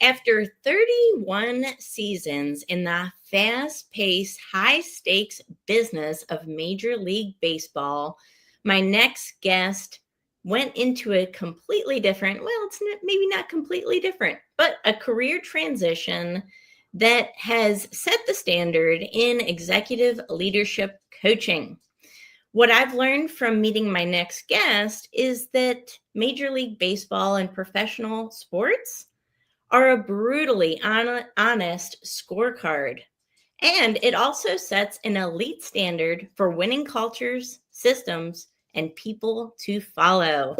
after 31 seasons in the fast-paced, high-stakes business of Major League Baseball, my next guest went into a completely different, well, it's maybe not completely different, but a career transition that has set the standard in executive leadership coaching. What I've learned from meeting my next guest is that Major League Baseball and professional sports are a brutally honest scorecard. And it also sets an elite standard for winning cultures, systems, and people to follow.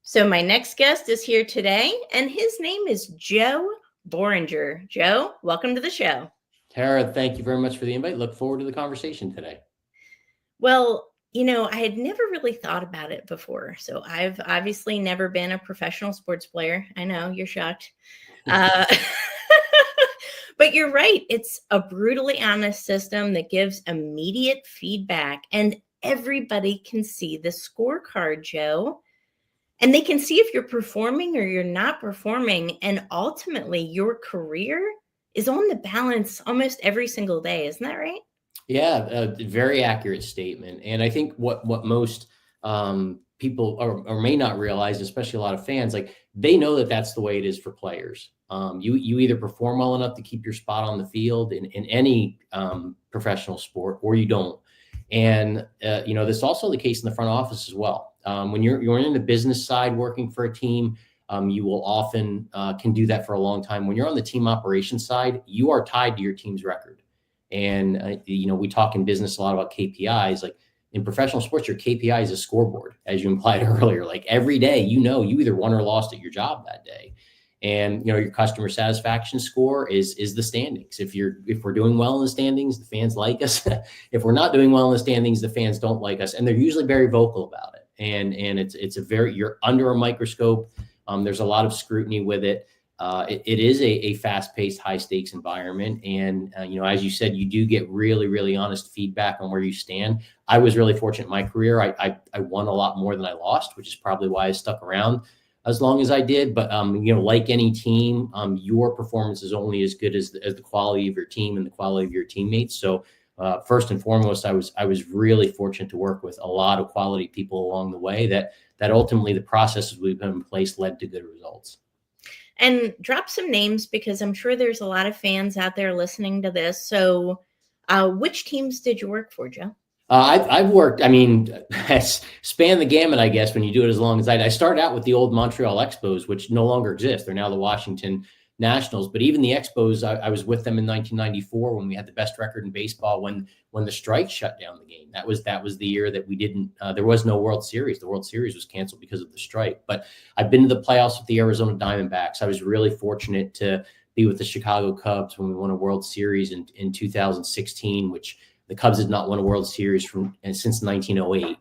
So my next guest is here today, and his name is Joe Bohringer. Joe, welcome to the show. Tara, thank you very much for the invite. Look forward to the conversation today. Well, I had never really thought about it before. So I've obviously never been a professional sports player. I know, you're shocked. But you're right. It's a brutally honest system that gives immediate feedback, and everybody can see the scorecard, Joe. And they can see if you're performing or you're not performing. And ultimately, your career is on the balance almost every single day. Isn't that right? Yeah, a very accurate statement. And I think what most people or may not realize, especially a lot of fans, like they know that that's the way it is for players. You either perform well enough to keep your spot on the field in any professional sport, or you don't. And this is also the case in the front office as well. When you're in the business side working for a team, you will often can do that for a long time. When you're on the team operations side, you are tied to your team's record. And, we talk in business a lot about KPIs. Like in professional sports, your KPI is a scoreboard, as you implied earlier. Like every day, you either won or lost at your job that day. And, your customer satisfaction score is the standings. If we're doing well in the standings, the fans like us. If we're not doing well in the standings, the fans don't like us. And they're usually very vocal about it. And it's you're under a microscope. There's a lot of scrutiny with it. It is a fast-paced, high-stakes environment. And, as you said, you do get really, really honest feedback on where you stand. I was really fortunate in my career. I won a lot more than I lost, which is probably why I stuck around as long as I did. But, like any team, your performance is only as good as the quality of your team and the quality of your teammates. So first and foremost, I was really fortunate to work with a lot of quality people along the way that ultimately the processes we've put in place led to good results. And drop some names, because I'm sure there's a lot of fans out there listening to this. So which teams did you work for, Joe? I've worked, span the gamut, I guess, when you do it as long as I started out with the old Montreal Expos, which no longer exist. They're now the Washington Nationals. But even the Expos, I was with them in 1994 when we had the best record in baseball, when the strike shut down the game. That was the year that we didn't, there was no World Series. The World Series was canceled because of the strike. But I've been to the playoffs with the Arizona Diamondbacks. I was really fortunate to be with the Chicago Cubs when we won a World Series in 2016, which the Cubs had not won a World Series since 1908.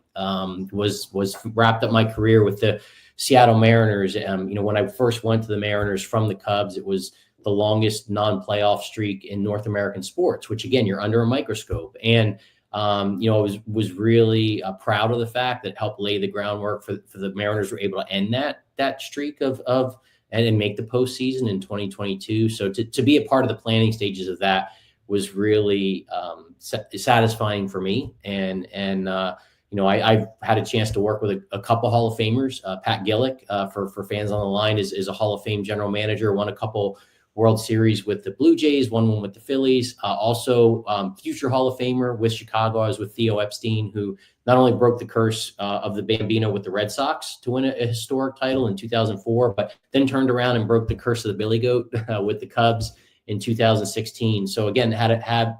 Was wrapped up my career with the Seattle Mariners. When I first went to the Mariners from the Cubs, it was the longest non-playoff streak in North American sports, which again, you're under a microscope. And, I was really proud of the fact that it helped lay the groundwork for the Mariners were able to end that streak and make the postseason in 2022. So to be a part of the planning stages of that was really satisfying for me. And I've had a chance to work with a couple Hall of Famers. Pat Gillick, for fans on the line, is a Hall of Fame general manager, won a couple World Series with the Blue Jays, won one with the Phillies. Also, future Hall of Famer with Chicago. I was with Theo Epstein, who not only broke the curse of the Bambino with the Red Sox to win a historic title in 2004, but then turned around and broke the curse of the Billy Goat with the Cubs in 2016. So again,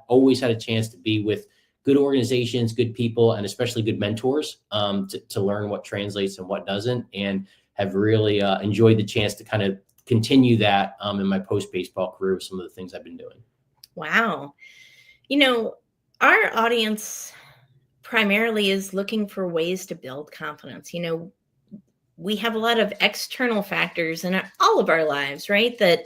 always had a chance to be with good organizations, good people, and especially good mentors to learn what translates and what doesn't, and have really enjoyed the chance to kind of continue that in my post-baseball career with some of the things I've been doing. Wow. Our audience primarily is looking for ways to build confidence. We have a lot of external factors in all of our lives, right, that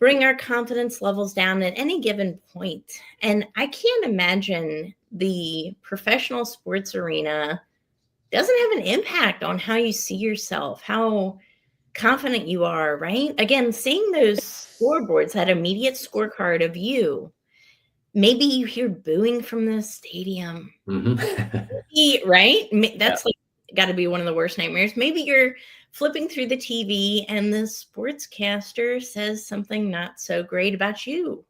bring our confidence levels down at any given point. And I can't imagine the professional sports arena doesn't have an impact on how you see yourself, how confident you are, right? Again, seeing those scoreboards, that immediate scorecard of you. Maybe you hear booing from the stadium. Right? That's like got to be one of the worst nightmares. Maybe you're flipping through the TV and the sportscaster says something not so great about you.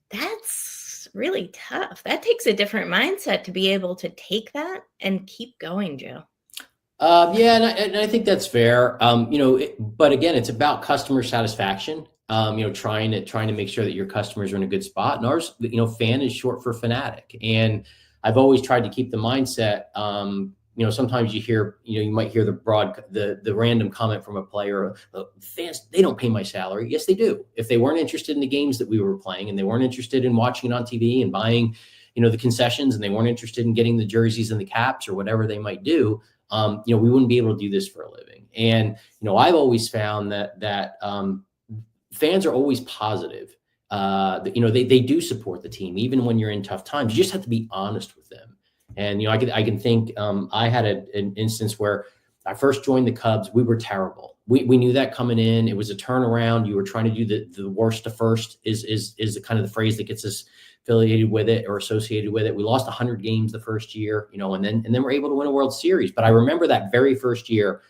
That's really tough. That takes a different mindset to be able to take that and keep going, Joe. Yeah, and I think that's fair. But again, it's about customer satisfaction. Trying to make sure that your customers are in a good spot. And ours, fan is short for fanatic. And I've always tried to keep the mindset. Sometimes you might hear the random comment from a player, fans, they don't pay my salary. Yes, they do. If they weren't interested in the games that we were playing and they weren't interested in watching it on TV and buying, the concessions, and they weren't interested in getting the jerseys and the caps or whatever they might do, we wouldn't be able to do this for a living. And, I've always found that fans are always positive. They do support the team, even when you're in tough times. You just have to be honest with them. And, I can think I had an instance where I first joined the Cubs. We were terrible. We knew that coming in. It was a turnaround. You were trying to do the worst to first is the kind of the phrase that gets us affiliated with it or associated with it. We lost 100 games the first year, and then we're able to win a World Series. But I remember that very first year,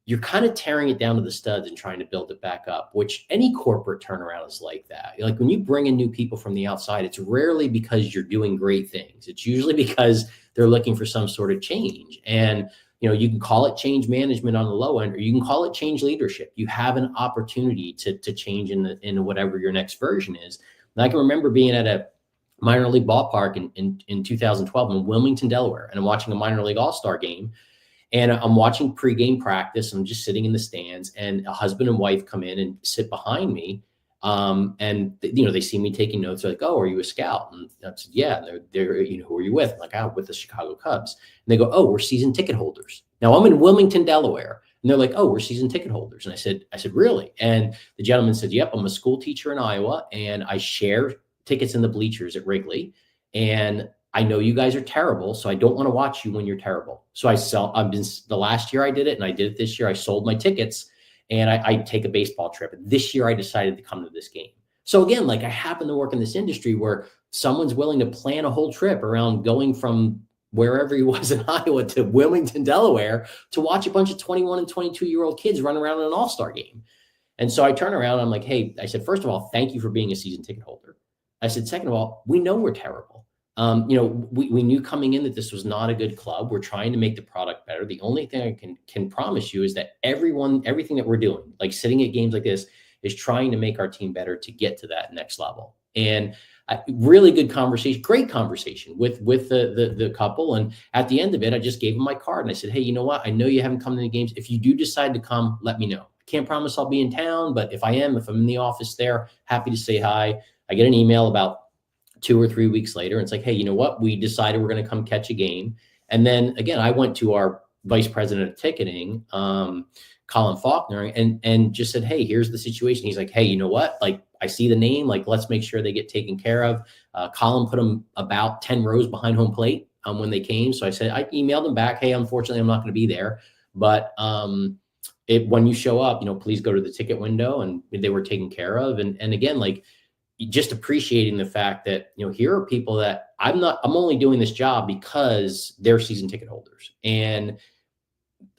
you're kind of tearing it down to the studs and trying to build it back up, which any corporate turnaround is like that. Like when you bring in new people from the outside, it's rarely because you're doing great things. It's usually because they're looking for some sort of change. And, you can call it change management on the low end, or you can call it change leadership. You have an opportunity to change in whatever your next version is. And I can remember being at a minor league ballpark in 2012 in Wilmington, Delaware, and I'm watching a minor league all-star game. And I'm watching pregame practice. I'm just sitting in the stands, and a husband and wife come in and sit behind me. And they see me taking notes. They're like, "Oh, are you a scout?" And I said, "Yeah." And they're who are you with? I'm like, "I'm with the Chicago Cubs." And they go, "Oh, we're season ticket holders." Now I'm in Wilmington, Delaware, and they're like, "Oh, we're season ticket holders." And I said, "Really?" And the gentleman said, "Yep, I'm a school teacher in Iowa, and I share tickets in the bleachers at Wrigley. And I know you guys are terrible, so I don't want to watch you when you're terrible. So the last year I did it, and I did it this year. I sold my tickets, and I take a baseball trip. This year I decided to come to this game." So again, like I happen to work in this industry where someone's willing to plan a whole trip around going from wherever he was in Iowa to Wilmington, Delaware, to watch a bunch of 21 and 22-year-old kids run around in an all-star game. And so I turn around and I'm like, "Hey," I said, "first of all, thank you for being a season ticket holder." I said, "Second of all, we know we're terrible. We knew coming in that this was not a good club. We're trying to make the product better. The only thing I can promise you is that everything that we're doing, like sitting at games like this, is trying to make our team better to get to that next level." And really good conversation, great conversation with the couple. And at the end of it, I just gave them my card and I said, "Hey, you know what? I know you haven't come to the games. If you do decide to come, let me know. Can't promise I'll be in town, but if I'm in the office there, happy to say hi." I get an email about 2 or 3 weeks later. And it's like, "Hey, you know what? We decided we're going to come catch a game." And then again, I went to our vice president of ticketing, Colin Faulkner, and just said, "Hey, here's the situation." He's like, "Hey, you know what? Like, I see the name, like, let's make sure they get taken care of." Colin put them about 10 rows behind home plate when they came. So I emailed them back, "Hey, unfortunately, I'm not going to be there. But when you show up, please go to the ticket window." And they were taken care of. And again, like, just appreciating the fact that, here are people that I'm only doing this job because they're season ticket holders. And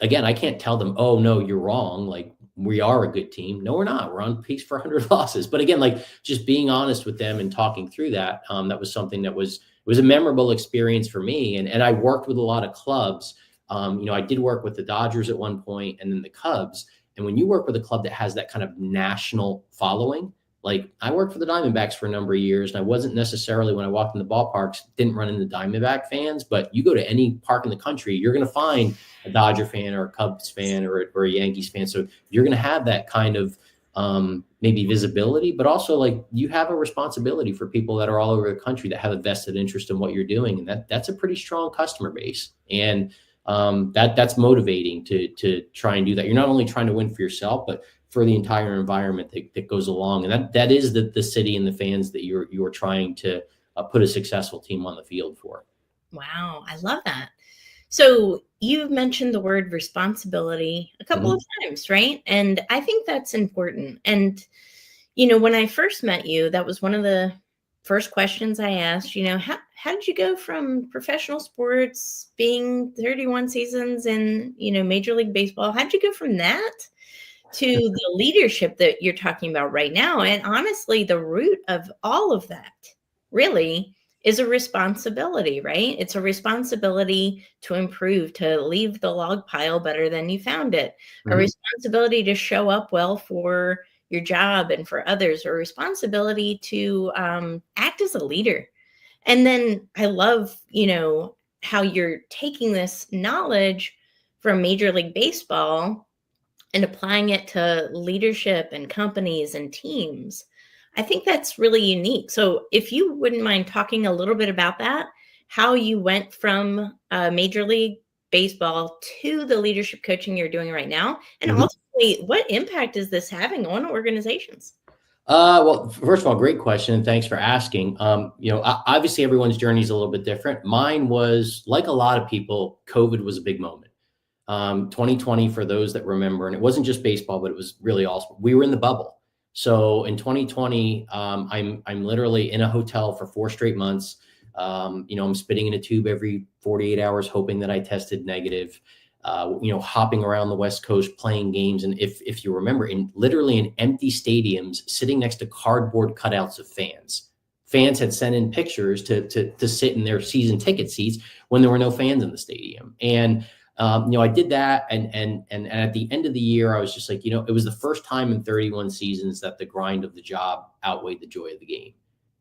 again, I can't tell them, "Oh no, you're wrong. Like, we are a good team." No, we're not. We're on pace for 100 losses. But again, like just being honest with them and talking through that, that was something that was a memorable experience for me. And I worked with a lot of clubs. I did work with the Dodgers at one point and then the Cubs. And when you work with a club that has that kind of national following, like I worked for the Diamondbacks for a number of years, and I wasn't necessarily, when I walked in the ballparks, didn't run into Diamondback fans, but you go to any park in the country, you're going to find a Dodger fan or a Cubs fan or a Yankees fan. So you're going to have that kind of maybe visibility, but also like you have a responsibility for people that are all over the country that have a vested interest in what you're doing. And that's a pretty strong customer base. And that's motivating to try and do that. You're not only trying to win for yourself, but for the entire environment that goes along. And that is the city and the fans that you're trying to put a successful team on the field for. Wow. I love that. So you've mentioned the word responsibility a couple of Mm-hmm. times, right? And I think that's important. And, when I first met you, that was one of the first questions I asked, how did you go from professional sports being 31 seasons in, Major League Baseball? How did you go from that to the leadership that you're talking about right now? And honestly, the root of all of that really is a responsibility, right? It's a responsibility to improve, to leave the log pile better than you found it, a Mm-hmm. responsibility to show up well for your job and for others, a responsibility to act as a leader. And then I love, how you're taking this knowledge from Major League Baseball and applying it to leadership and companies and teams. I think that's really unique. So, if you wouldn't mind talking a little bit about that, how you went from Major League Baseball to the leadership coaching you're doing right now, and Mm-hmm. ultimately, what impact is this having on organizations? Well, first of all, great question, and thanks for asking. Obviously everyone's journey is a little bit different. Mine was like a lot of people. COVID was a big moment. 2020, for those that remember, and it wasn't just baseball, but it was really all. We were in the bubble. So in 2020, I'm literally in a hotel for 4 straight months. I'm spitting in a tube every 48 hours, hoping that I tested negative. Hopping around the West Coast playing games, and if you remember, in empty stadiums, sitting next to cardboard cutouts of fans. Fans had sent in pictures to sit in their season ticket seats when there were no fans in the stadium, and I did that, and at the end of the year, I was just like, it was the first time in 31 seasons that the grind of the job outweighed the joy of the game.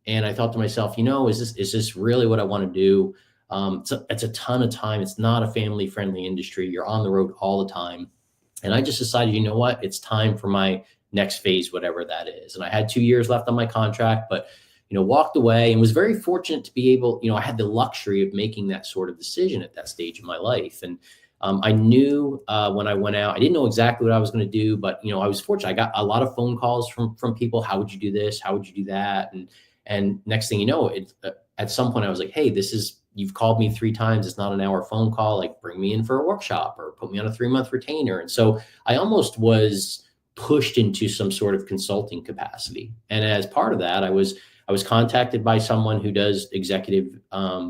And I thought to myself, is this really what I want to do? It's a ton of time. It's not a family friendly industry. You're on the road all the time. And I just decided, you know what? It's time for my next phase, whatever that is. And I had 2 years left on my contract, but walked away and was very fortunate to be able, I had the luxury of making that sort of decision at that stage of my life. And I knew when I went out, I didn't know exactly what I was going to do, but I was fortunate. I got a lot of phone calls from people. How would you do this? How would you do that? And next thing you know, at some point I was like, hey, you've called me 3 times. It's not an hour phone call. Like, bring me in for a workshop or put me on a 3-month retainer. And so I almost was pushed into some sort of consulting capacity. And as part of that, I was contacted by someone who does executive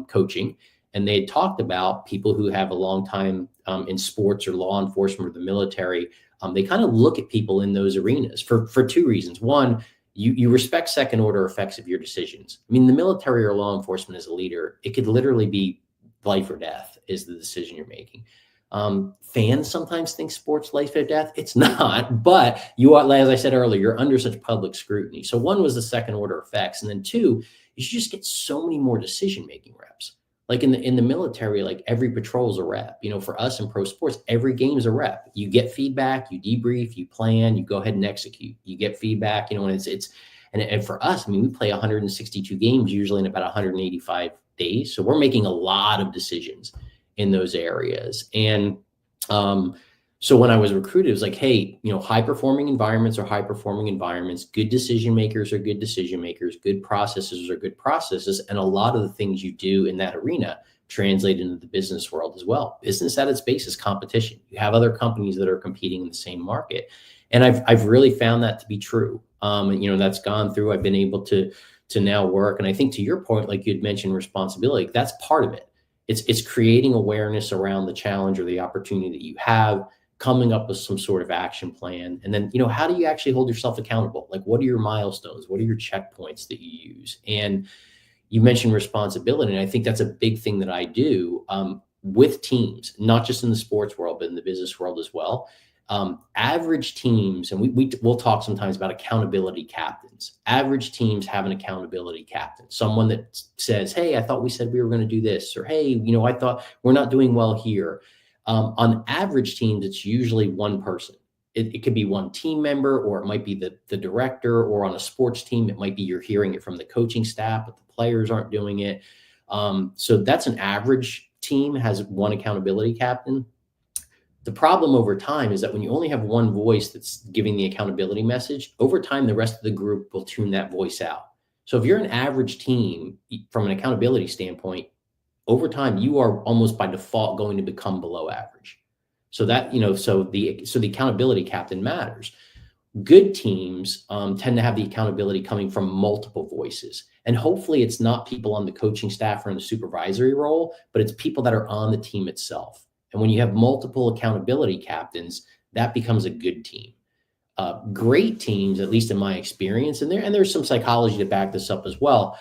coaching. And they had talked about people who have a long time in sports or law enforcement or the military. They kind of look at people in those arenas for 2 reasons. One, you respect second order effects of your decisions. I mean, the military or law enforcement as a leader, it could literally be life or death is the decision you're making. Fans sometimes think sports life or death. It's not, but you are, as I said earlier, you're under such public scrutiny. So one was the second order effects. And then two, you should just get so many more decision-making reps. Like in the military, like every patrol is a rep. For us in pro sports, every game is a rep. You get feedback, you debrief, you plan, you go ahead and execute. You get feedback, and and for us, I mean, we play 162 games usually in about 185 days. So we're making a lot of decisions in those areas. And so when I was recruited, it was like, hey, high performing environments are high performing environments. Good decision makers are good decision makers. Good processes are good processes. And a lot of the things you do in that arena translate into the business world as well. Business at its base is competition. You have other companies that are competing in the same market. And I've really found that to be true. That's gone through. I've been able to now work. And I think to your point, like you'd mentioned, responsibility, that's part of it. It's creating awareness around the challenge or the opportunity that you have, coming up with some sort of action plan. And then, how do you actually hold yourself accountable? Like, what are your milestones? What are your checkpoints that you use? And you mentioned responsibility. And I think that's a big thing that I do with teams, not just in the sports world, but in the business world as well. Average teams, and we'll talk sometimes about accountability captains. Average teams have an accountability captain, someone that says, hey, I thought we said we were going to do this, or hey, I thought we're not doing well here. On average teams, it's usually one person. It could be one team member, or it might be the director, or on a sports team, it might be you're hearing it from the coaching staff, but the players aren't doing it. So that's an average team has one accountability captain. The problem over time is that when you only have one voice that's giving the accountability message, over time, the rest of the group will tune that voice out. So if you're an average team from an accountability standpoint, over time, you are almost by default going to become below average. So that, so the accountability captain matters. Good teams tend to have the accountability coming from multiple voices. And hopefully it's not people on the coaching staff or in the supervisory role, but it's people that are on the team itself. And when you have multiple accountability captains, that becomes a good team. Great teams, at least in my experience, and there's some psychology to back this up as well.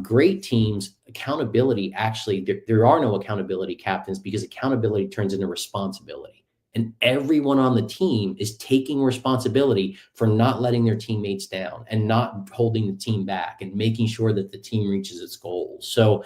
Great teams, accountability, actually, there are no accountability captains because accountability turns into responsibility. And everyone on the team is taking responsibility for not letting their teammates down and not holding the team back and making sure that the team reaches its goals. So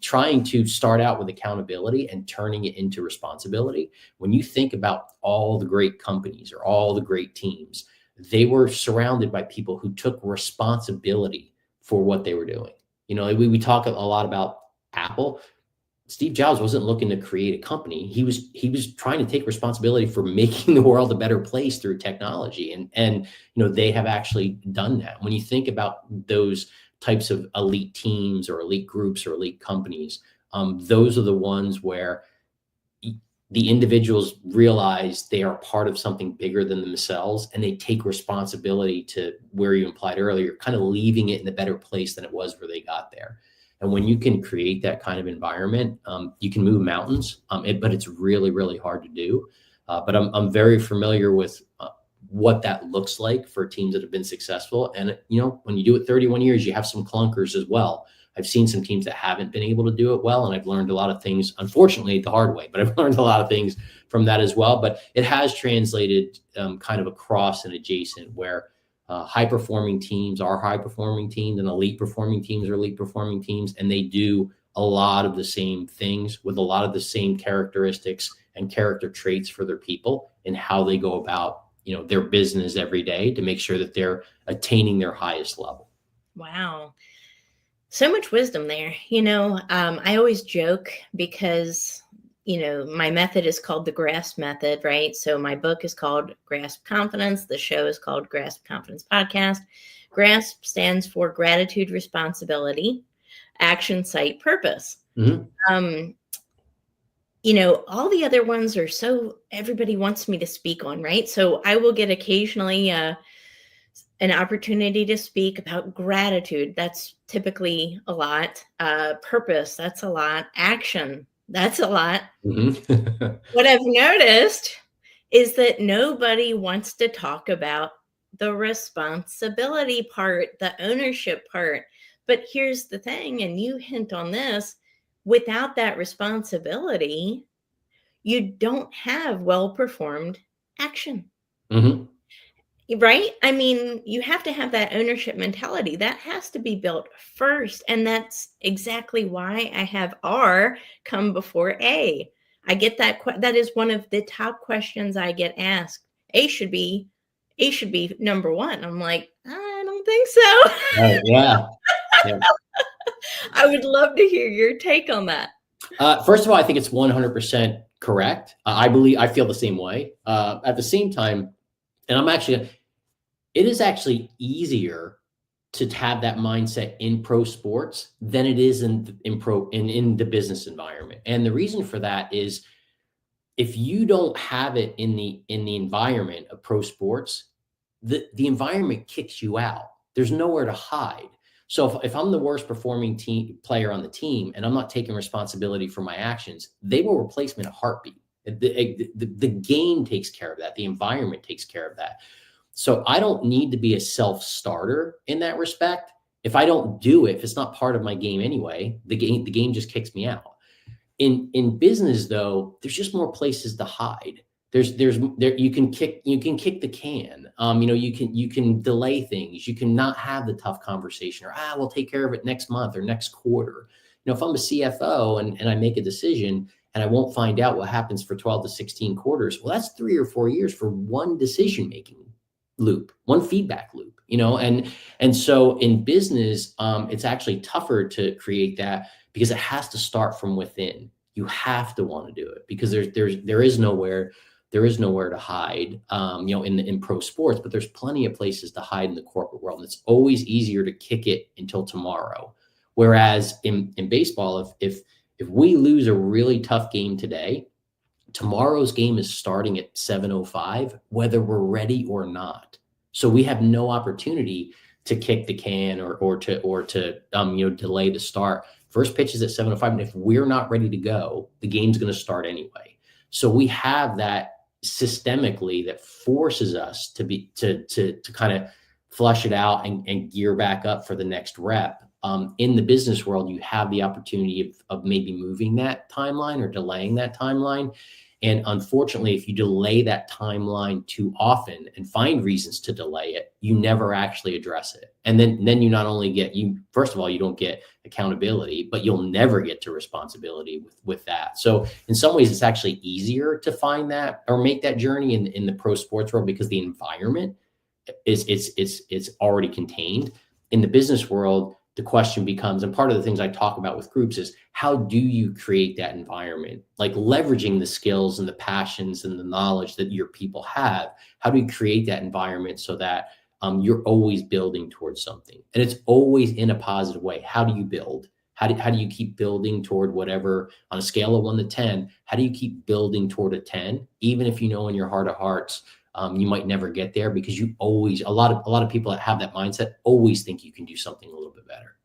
trying to start out with accountability and turning it into responsibility. When you think about all the great companies or all the great teams, they were surrounded by people who took responsibility for what they were doing. We talk a lot about Apple. Steve Jobs wasn't looking to create a company. He was trying to take responsibility for making the world a better place through technology. And they have actually done that. When you think about those types of elite teams or elite groups or elite companies, those are the ones where the individuals realize they are part of something bigger than themselves, and they take responsibility to, where you implied earlier, kind of leaving it in a better place than it was where they got there. And when you can create that kind of environment, you can move mountains, but it's really, really hard to do. But I'm very familiar with what that looks like for teams that have been successful. And, when you do it 31 years, you have some clunkers as well. I've seen some teams that haven't been able to do it well, and I've learned a lot of things, unfortunately, the hard way, but I've learned a lot of things from that as well. But it has translated kind of across and adjacent, where high-performing teams are high-performing teams and elite performing teams are elite-performing teams, and they do a lot of the same things with a lot of the same characteristics and character traits for their people and how they go about their business every day to make sure that they're attaining their highest level. Wow. So much wisdom there. I always joke because, my method is called the GRASP method, right? So my book is called Grasp Confidence. The show is called Grasp Confidence Podcast. GRASP stands for gratitude, responsibility, action, sight, purpose. Mm-hmm. All the other ones are so everybody wants me to speak on, right? So I will get occasionally an opportunity to speak about gratitude. That's typically a lot. Purpose, that's a lot. Action, that's a lot. Mm-hmm. What I've noticed is that nobody wants to talk about the responsibility part, the ownership part. But here's the thing, and you hint on this, without that responsibility, you don't have well-performed action. Mm-hmm. Right? I mean, you have to have that ownership mentality. That has to be built first. And that's exactly why I have R come before A. I get that. That is one of the top questions I get asked. A should be number one. I'm like, I don't think so. Right, yeah. I would love to hear your take on that. First of all, I think it's 100% correct. I feel the same way. At the same time, and it is actually easier to have that mindset in pro sports than it is in the business environment. And the reason for that is, if you don't have it in the environment of pro sports, the environment kicks you out. There's nowhere to hide. So if I'm the worst performing player on the team and I'm not taking responsibility for my actions, they will replace me in a heartbeat. The game takes care of that. The environment takes care of that. So I don't need to be a self-starter in that respect. If I don't do it, if it's not part of my game anyway, the game just kicks me out. In business, though, there's just more places to hide. You can kick the can. You can delay things. You can not have the tough conversation, or we'll take care of it next month or next quarter. If I'm a CFO and I make a decision and I won't find out what happens for 12 to 16 quarters, well, that's 3 or 4 years for one decision-making loop, one feedback loop, and so in business, it's actually tougher to create that because it has to start from within. You have to want to do it because there is nowhere to hide, in pro sports, but there's plenty of places to hide in the corporate world. And it's always easier to kick it until tomorrow. Whereas in baseball, if If we lose a really tough game today, tomorrow's game is starting at 7:05, whether we're ready or not. So we have no opportunity to kick the can or to delay the start. First pitch is at 7:05, and if we're not ready to go, the game's going to start anyway. So we have that systemically that forces us to kind of flush it out and gear back up for the next rep. In the business world, you have the opportunity of maybe moving that timeline or delaying that timeline. And unfortunately, if you delay that timeline too often and find reasons to delay it, you never actually address it. And then you not only first of all, you don't get accountability, but you'll never get to responsibility with that. So in some ways, it's actually easier to find that or make that journey in the pro sports world because the environment it's already contained. In the business world, the question becomes, and part of the things I talk about with groups is how do you create that environment, like leveraging the skills and the passions and the knowledge that your people have. How do you create that environment so that you're always building towards something, and it's always in a positive way? How do you build? How do you keep building toward whatever on a scale of 1 to 10? How do you keep building toward a 10, even if you know in your heart of hearts you might never get there, because you always, a lot of people that have that mindset always think you can do something a little bit better.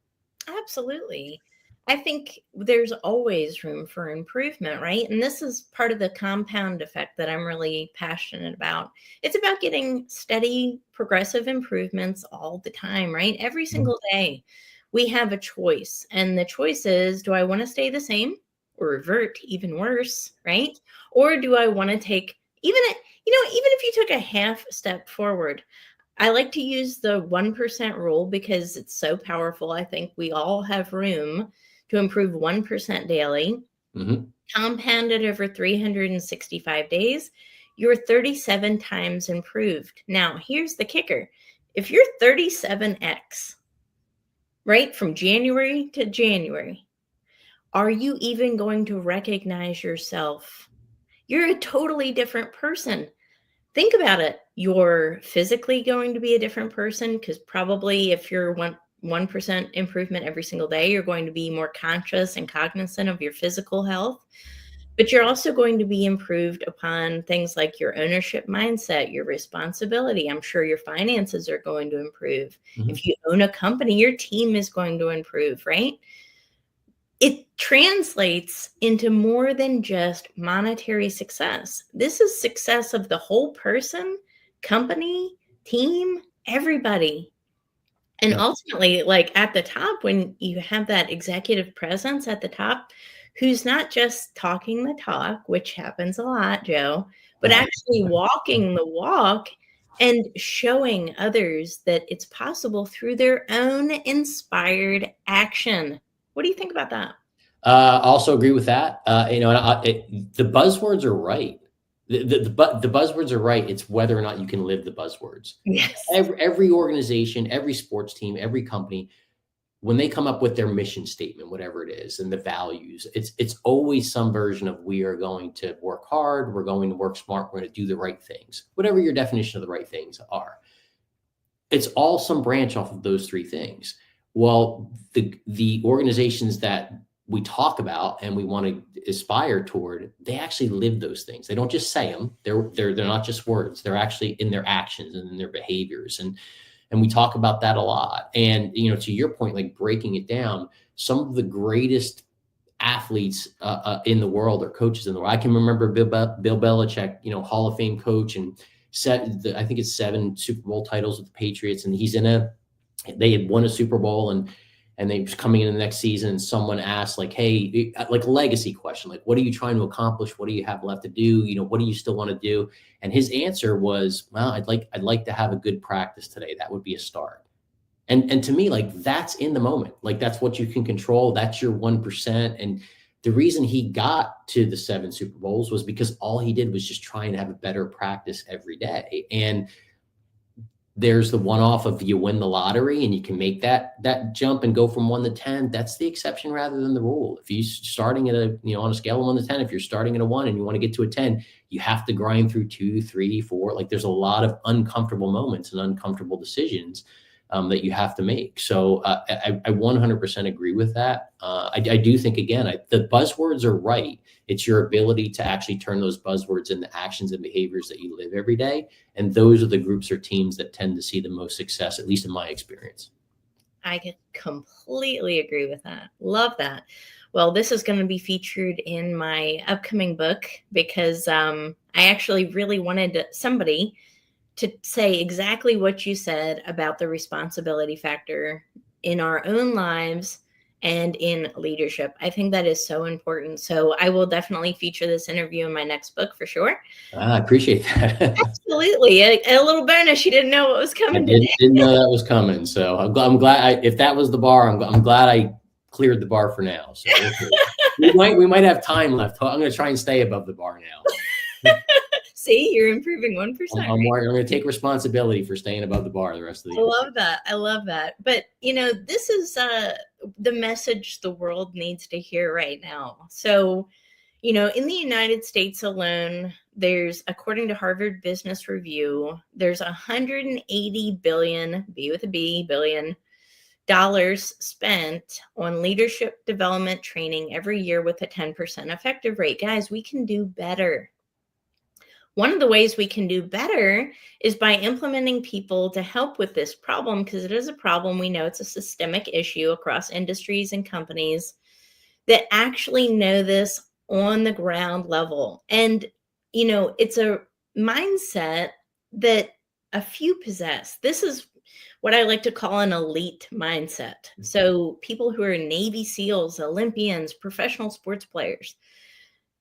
Absolutely. I think there's always room for improvement, right? And this is part of the compound effect that I'm really passionate about. It's about getting steady, progressive improvements all the time, right? Every single day we have a choice. And the choice is, do I want to stay the same or revert, even worse, right? Or do I want to take even if you took a half step forward? I like to use the 1% rule because it's so powerful. I think we all have room to improve 1% daily. Compounded over 365 days, you're 37 times improved. Now, here's the kicker. If you're 37x, right, from January to January, are you even going to recognize yourself? You're a totally different person. Think about it. You're physically going to be a different person because probably if you're 1% improvement every single day, you're going to be more conscious and cognizant of your physical health. But you're also going to be improved upon things like your ownership mindset, your responsibility. I'm sure your finances are going to improve. If you own a company, your team is going to improve, right? It translates into more than just monetary success. This is success of the whole person, company, team, everybody. And ultimately, like at the top, when you have that executive presence at the top, who's not just talking the talk, which happens a lot, Joe, but actually walking the walk and showing others that it's possible through their own inspired action. What do you think about that? Also agree with that. The buzzwords are right. The buzzwords are right. It's whether or not you can live the buzzwords. Yes. Every organization, every sports team, every company, when they come up with their mission statement, whatever it is, and the values, it's always some version of we are going to work hard, we're going to work smart, we're going to do the right things, whatever your definition of the right things are. It's all some branch off of those three things. Well, the organizations that we talk about and we want to aspire toward, they actually live those things. They don't just say them. They're not just words. They're actually in their actions and in their behaviors. And we talk about that a lot. And, to your point, like breaking it down, some of the greatest athletes in the world or coaches in the world. I can remember Bill Belichick, Hall of Fame coach, and I think it's 7 Super Bowl titles with the Patriots. And they had won a Super Bowl and they was coming in the next season, and someone asked like, hey, like a legacy question, like, what are you trying to accomplish? What do you have left to do? What do you still want to do? And his answer was, well, I'd like to have a good practice today. That would be a start. And to me, like, that's in the moment. Like, that's what you can control. That's your 1%. And the reason he got to the 7 Super Bowls was because all he did was just trying to have a better practice every day. And there's the one-off of you win the lottery and you can make that jump and go from 1 to 10. That's the exception rather than the rule. If you're starting at on a scale of 1 to 10, if you're starting at a 1 and you want to get to a 10, you have to grind through 2, 3, 4. Like, there's a lot of uncomfortable moments and uncomfortable decisions that you have to make. So I 100% agree with that. I do think, again, the buzzwords are right. It's your ability to actually turn those buzzwords into actions and behaviors that you live every day. And those are the groups or teams that tend to see the most success, at least in my experience. I could completely agree with that. Love that. Well, this is going to be featured in my upcoming book because I actually really wanted somebody to say exactly what you said about the responsibility factor in our own lives and in leadership. I think that is so important. So I will definitely feature this interview in my next book for sure. I appreciate that. Absolutely. A little bonus. You didn't know what was coming today. Didn't know that was coming. So I'm glad if that was the bar, I'm glad I cleared the bar for now. So we might have time left. I'm going to try and stay above the bar now. See, you're improving 1%. I'm going to take responsibility for staying above the bar the rest of the year. I love that. But, this is the message the world needs to hear right now. So, in the United States alone, there's, according to Harvard Business Review, there's 180 billion, billion dollars spent on leadership development training every year with a 10% effective rate. Guys, we can do better. One of the ways we can do better is by implementing people to help with this problem, because it is a problem. We know it's a systemic issue across industries and companies that actually know this on the ground level. And, it's a mindset that a few possess. This is what I like to call an elite mindset. So people who are Navy SEALs, Olympians, professional sports players,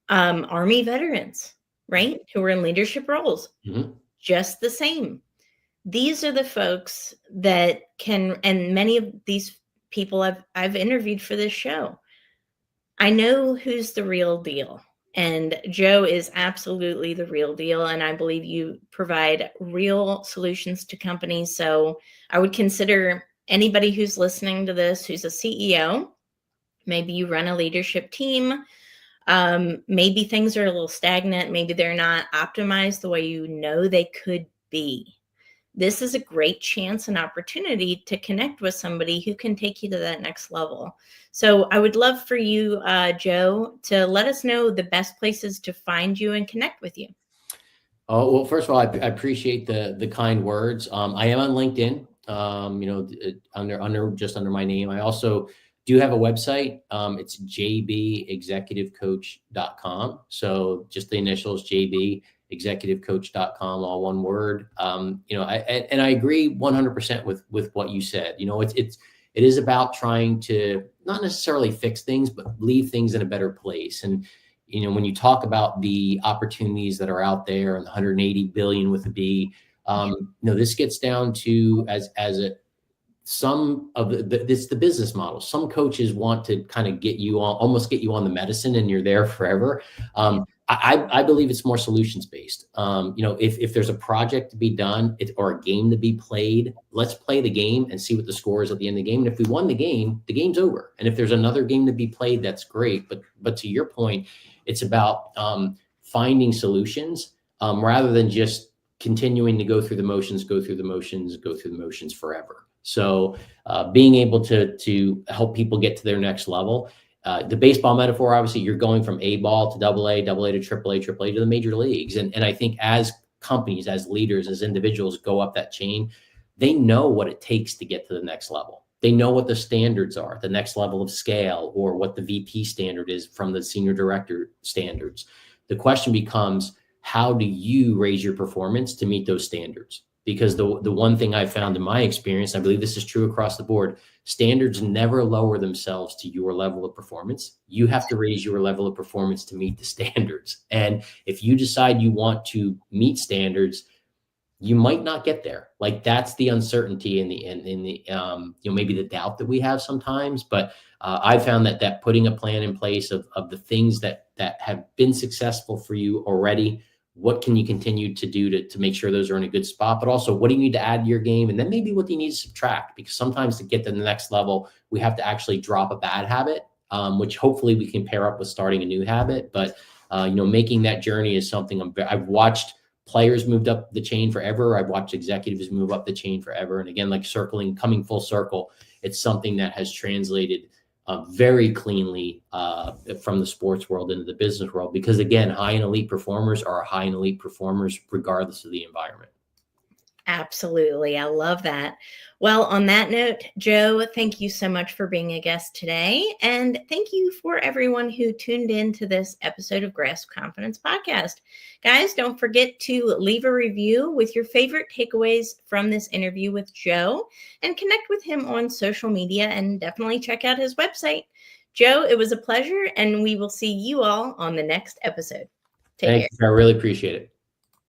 Army veterans, right? Who are in leadership roles, just the same. These are the folks that can, and many of these people I've interviewed for this show, I know who's the real deal. And Joe is absolutely the real deal. And I believe you provide real solutions to companies. So I would consider anybody who's listening to this, who's a CEO, maybe you run a leadership team, maybe things are a little stagnant. Maybe they're not optimized the way you know they could be. This is a great chance and opportunity to connect with somebody who can take you to that next level. So I would love for you, Joe, to let us know the best places to find you and connect with you. Oh, well, first of all, I appreciate the kind words. I am on LinkedIn, under my name. I also do have a website. It's jbexecutivecoach.com. So just the initials, jbexecutivecoach.com, all one word. I agree 100% with what you said. It is about trying to not necessarily fix things, but leave things in a better place. And, when you talk about the opportunities that are out there and 180 billion with a B, this gets down to some of it's the business model. Some coaches want to kind of almost get you on the medicine and you're there forever. I believe it's more solutions based. If there's a project to be done or a game to be played, let's play the game and see what the score is at the end of the game. And if we won the game's over. And if there's another game to be played, that's great. But to your point, it's about finding solutions rather than just continuing to go through the motions forever. So being able to help people get to their next level. The baseball metaphor, obviously, you're going from A ball to double A to triple A to the major leagues. And I think as companies, as leaders, as individuals go up that chain, they know what it takes to get to the next level. They know what the standards are, the next level of scale, or what the VP standard is from the senior director standards. The question becomes, how do you raise your performance to meet those standards? Because the one thing I found in my experience, I believe this is true across the board, standards never lower themselves to your level of performance. You have to raise your level of performance to meet the standards. And if you decide you want to meet standards, you might not get there. Like that's the uncertainty in the maybe the doubt that we have sometimes. But I found that putting a plan in place of the things that have been successful for you already. What can you continue to do to make sure those are in a good spot? But also, what do you need to add to your game? And then maybe what do you need to subtract? Because sometimes to get to the next level, we have to actually drop a bad habit, which hopefully we can pair up with starting a new habit. But, making that journey is something I've watched players moved up the chain forever. I've watched executives move up the chain forever. And again, like coming full circle, it's something that has translated very cleanly from the sports world into the business world, because again, high and elite performers are high and elite performers regardless of the environment. Absolutely. I love that. Well, on that note, Joe, thank you so much for being a guest today. And thank you for everyone who tuned in to this episode of Grasp Confidence Podcast. Guys, don't forget to leave a review with your favorite takeaways from this interview with Joe, and connect with him on social media, and definitely check out his website. Joe, it was a pleasure, and we will see you all on the next episode. Take care. Thanks. I really appreciate it.